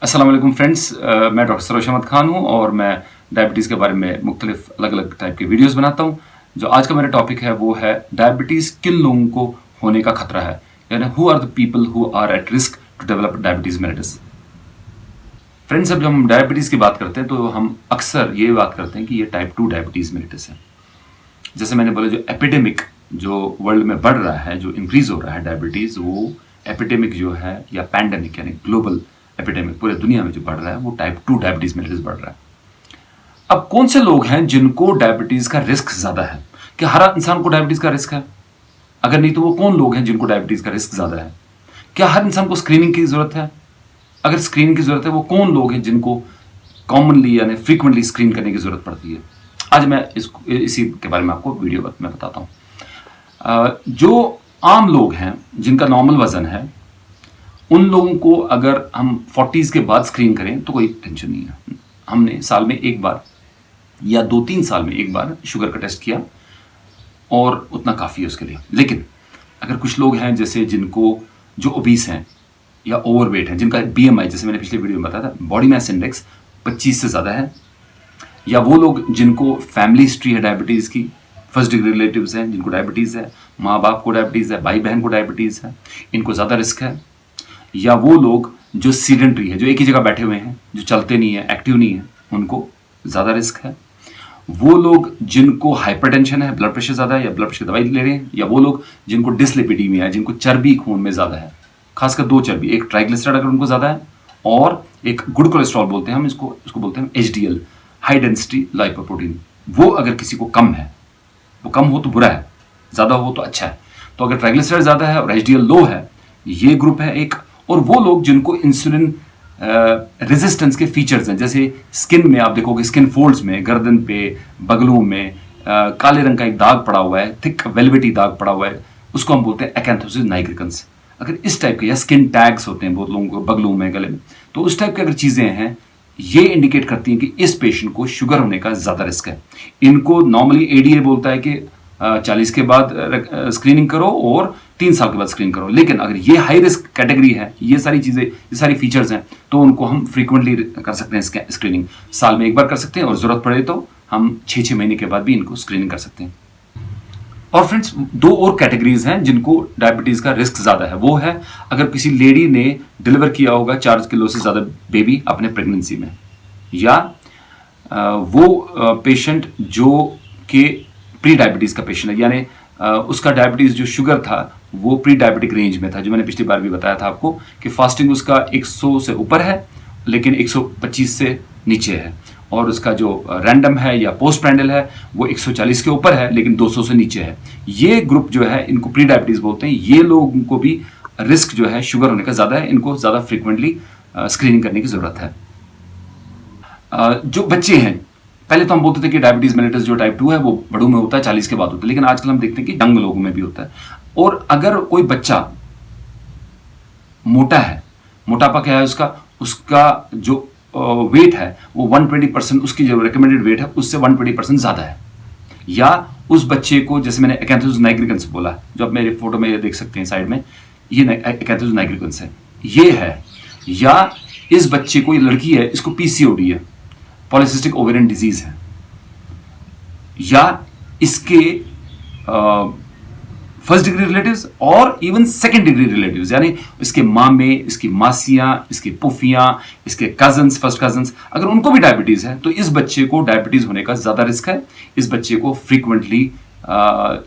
अस्सलाम वालेकुम फ्रेंड्स, मैं डॉक्टर सरोज अहमद खान हूँ और मैं डायबिटीज़ के बारे में मुख्तलिफ अलग अलग टाइप के वीडियोस बनाता हूँ। जो आज का मेरा टॉपिक है वो है डायबिटीज़ किन लोगों को होने का खतरा है, यानी who are the people who are at risk to develop diabetes mellitus. Friends, अब जब हम डायबिटीज़ की बात करते हैं तो हम अक्सर ये बात करते हैं कि ये टाइप 2 डायबिटीज़ मेलिटस है। जैसे मैंने बोला, जो एपिडेमिक जो वर्ल्ड में बढ़ रहा है, जो इंक्रीज हो रहा है डायबिटीज़, वो एपिडेमिक जो है या पैंडेमिक यानी ग्लोबल एपिडेमिक पूरे दुनिया में जो बढ़ रहा है वो टाइप 2 डायबिटीज़ मेलिटस बढ़ रहा है। अब कौन से लोग हैं जिनको डायबिटीज़ का रिस्क ज़्यादा है? क्या हर इंसान को डायबिटीज़ का रिस्क है? अगर नहीं तो वो कौन लोग हैं जिनको डायबिटीज़ का रिस्क ज़्यादा है? क्या हर इंसान को स्क्रीनिंग की ज़रूरत है? अगर स्क्रीनिंग की ज़रूरत है, वो कौन लोग हैं जिनको कॉमनली यानी फ्रीक्वेंटली स्क्रीन करने की ज़रूरत पड़ती है? आज मैं इसी के बारे में आपको वीडियो में बताता हूँ। जो आम लोग हैं जिनका नॉर्मल वज़न है, उन लोगों को अगर हम 40s के बाद स्क्रीन करें तो कोई टेंशन नहीं है। हमने साल में एक बार या 2-3 साल में एक बार शुगर का टेस्ट किया और उतना काफ़ी है उसके लिए। लेकिन अगर कुछ लोग हैं जैसे जिनको जो ओबीस हैं या ओवरवेट हैं, जिनका BMI, जैसे मैंने पिछले वीडियो में बताया था, बॉडी मास इंडेक्स 25 से ज़्यादा है, या वो लोग जिनको फैमिली हिस्ट्री है डायबिटीज़ की, फर्स्ट डिग्री रिलेटिव्स हैं जिनको डायबिटीज़ है, माँ बाप को डायबिटीज़ है, भाई बहन को डायबिटीज़ है, इनको ज़्यादा रिस्क है, या वो लोग जो सीडेंटरी है, जो एक ही जगह बैठे हुए हैं, जो चलते नहीं है, एक्टिव नहीं है, उनको ज़्यादा रिस्क है, वो लोग जिनको हाइपरटेंशन है, ब्लड प्रेशर ज़्यादा है या ब्लड प्रेशर की दवाई ले रहे हैं, या वो लोग जिनको डिसलिपिडीमिया है, जिनको चर्बी खून में ज़्यादा है, खासकर 2 चर्बी, एक ट्राइग्लिसराइड अगर उनको ज़्यादा है और एक गुड कोलेस्ट्रॉल बोलते हैं हम इसको बोलते हैं HDL, हाई डेंसिटी लाइपोप्रोटीन, वो अगर किसी को कम है, वो कम हो तो बुरा है, ज़्यादा हो तो अच्छा है। तो अगर ट्राइग्लिसराइड ज़्यादा है और HDL लो है, ये ग्रुप है एक। और वो लोग जिनको इंसुलिन रेजिस्टेंस के फीचर्स हैं, जैसे स्किन में आप देखोगे, स्किन फोल्ड्स में, गर्दन पे, बगलों में काले रंग का एक दाग पड़ा हुआ है, थिक वेलवेटी दाग पड़ा हुआ है, उसको हम बोलते हैं एक्यांथोसिस नाइग्रिकन्स। अगर इस टाइप के, या स्किन टैग्स होते हैं बहुत लोगों को बगलों में, गले में, तो उस टाइप की अगर चीज़ें हैं, ये इंडिकेट करती हैं कि इस पेशेंट को शुगर होने का ज़्यादा रिस्क है। इनको नॉर्मली ADA बोलता है कि 40 के बाद स्क्रीनिंग करो और 3 साल के बाद स्क्रीन करो। लेकिन अगर ये हाई रिस्क कैटेगरी है, ये सारी चीज़ें, ये सारी फीचर्स हैं, तो उनको हम फ्रीक्वेंटली कर सकते हैं स्क्रीनिंग। साल में एक बार कर सकते हैं और ज़रूरत पड़े तो हम 6-6 महीने के बाद भी इनको स्क्रीनिंग कर सकते हैं। और फ्रेंड्स, 2 और कैटेगरीज हैं जिनको डायबिटीज़ का रिस्क ज़्यादा है। वो है अगर किसी लेडी ने डिलीवर किया होगा 4 किलो से ज़्यादा बेबी अपने प्रेगनेंसी में, या वो पेशेंट जो कि प्री डायबिटीज़ का पेशेंट है, यानी उसका डायबिटीज़ जो शुगर था वो प्री डायबिटिक रेंज में था, जो मैंने पिछली बार भी बताया था आपको कि फास्टिंग उसका 100 से ऊपर है लेकिन 125 से नीचे है, और उसका जो रैंडम है या पोस्ट प्रैंडल है वो 140 के ऊपर है लेकिन 200 से नीचे है। ये ग्रुप जो है, इनको प्री डायबिटीज़ बोलते हैं। ये लोगों को भी रिस्क जो है शुगर होने का ज़्यादा है, इनको ज़्यादा फ्रीक्वेंटली स्क्रीनिंग करने की ज़रूरत है। जो बच्चे हैं, पहले तो हम बोलते थे कि डायबिटीज़ मेलिटस जो टाइप 2 है वो बड़ों में होता है, 40 के बाद होता है, लेकिन आजकल हम देखते हैं कि यंग लोगों में भी होता है। और अगर कोई बच्चा मोटा है, मोटापा क्या है उसका जो वेट है वो 120%, उसकी जो रिकमेंडेड वेट है उससे 120% ज़्यादा है, या उस बच्चे को, जैसे मैंने एक्यांथोसिस नाइग्रिकन्स बोला, जो आप मेरे फोटो में देख सकते हैं साइड में, ये एक्यांथोसिस नाइग्रिकन्स है, ये है, या इस बच्चे को, ये लड़की है, इसको PCOD है, पॉलीसिस्टिक ओवेरियन डिजीज है, या इसके फर्स्ट डिग्री रिलेटिव्स और इवन सेकंड डिग्री रिलेटिव्स, यानी इसके मामे, इसकी मासियां, इसकी पुफियां, इसके कजन्स, फर्स्ट कजन्स, अगर उनको भी डायबिटीज है तो इस बच्चे को डायबिटीज होने का ज्यादा रिस्क है। इस बच्चे को फ्रीक्वेंटली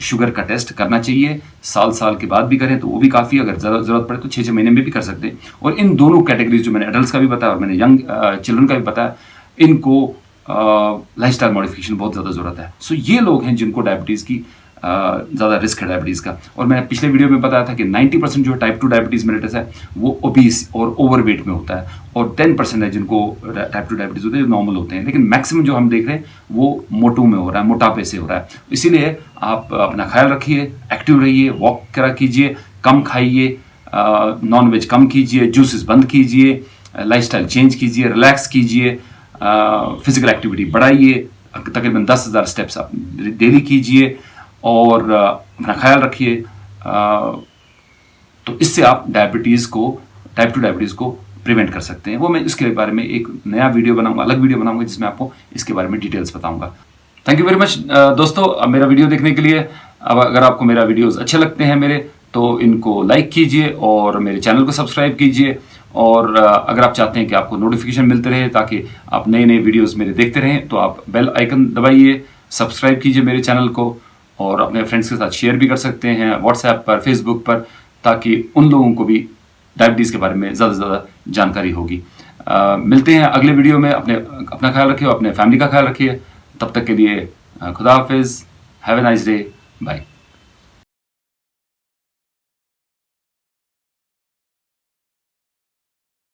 शुगर का टेस्ट करना चाहिए, साल के बाद भी करें तो वो भी काफ़ी, अगर ज़रूरत पड़े तो 6-6 महीने में भी कर सकते हैं। और इन दोनों कैटेगरीज, जो मैंने एडल्ट का भी बताया और मैंने यंग चिल्ड्रन का भी बताया, इनको लाइफस्टाइल मॉडिफिकेशन बहुत ज़्यादा ज़रूरत है। सो ये लोग हैं जिनको डायबिटीज़ की ज़्यादा रिस्क है डायबिटीज़ का। और मैंने पिछले वीडियो में बताया था कि 90% जो टाइप 2 डायबिटीज़ मेलिटस है वो ओबीस और ओवरवेट में होता है, और 10% है जिनको टाइप 2 डायबिटीज़ होते हैं, जो नॉर्मल होते हैं। लेकिन मैक्सिमम जो हम देख रहे हैं वो मोटू में हो रहा है, मोटापे से हो रहा है। इसीलिए आप अपना ख्याल रखिए, एक्टिव रहिए, वॉक करा कीजिए, कम खाइए, नॉन वेज कम कीजिए, जूसेस बंद कीजिए, लाइफस्टाइल चेंज कीजिए, रिलैक्स कीजिए, फिजिकल एक्टिविटी बढ़ाइए, तकरीबन 10,000 स्टेप्स आप डेली कीजिए, और अपना ख्याल रखिए। तो इससे आप टाइप 2 डायबिटीज़ को प्रिवेंट कर सकते हैं। वो मैं इसके बारे में एक नया वीडियो बनाऊंगा, अलग वीडियो बनाऊंगा, जिसमें आपको इसके बारे में डिटेल्स बताऊंगा। थैंक यू वेरी मच दोस्तों मेरा वीडियो देखने के लिए। अब अगर आपको मेरा वीडियोस अच्छे लगते हैं मेरे, तो इनको लाइक कीजिए और मेरे चैनल को सब्सक्राइब कीजिए। और अगर आप चाहते हैं कि आपको नोटिफिकेशन मिलते रहे ताकि आप नए नए वीडियोस मेरे देखते रहें, तो आप बेल आइकन दबाइए, सब्सक्राइब कीजिए मेरे चैनल को, और अपने फ्रेंड्स के साथ शेयर भी कर सकते हैं व्हाट्सएप पर, फेसबुक पर, ताकि उन लोगों को भी डायबिटीज़ के बारे में ज़्यादा से ज़्यादा जानकारी होगी। मिलते हैं अगले वीडियो में। अपना ख्याल रखिए, अपने फैमिली का ख्याल रखिए। तब तक के लिए खुदा हाफिज़, have a nice day, bye.